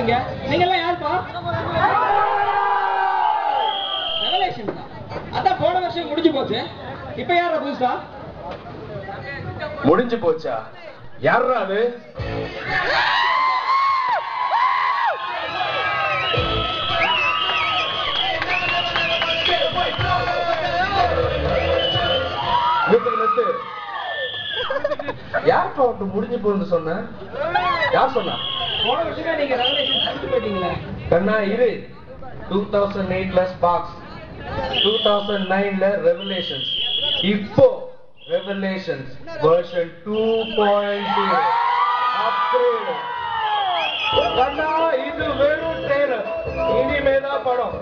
இருக்கீங்க. நீங்க எல்லாம் யாருப்பா? ரெவலேஷன் தான். அதான் போன வருஷம் முடிஞ்சு போச்சு. இப்ப யாரா புதுசா? முடிஞ்சு போச்சா? யாரா அது? யார்ப்பா வந்து முடிஞ்சு போகுது சொன்ன? யார் சொன்னா? போன வருஷமே நீங்க ரெவலேஷன் முடிச்சு போயிட்டீங்களே. கண்ணா இரு. 2008ல ஸ்பார்க்ஸ், 2009ல ரெவலேஷன்ஸ், இப்போ ரெவலேஷன்ஸ் வெர்ஷன் 2.0 அப்கிரேட். கண்ணா இது வெறும் ட்ரெய்லர், இனிமேதான் படம்.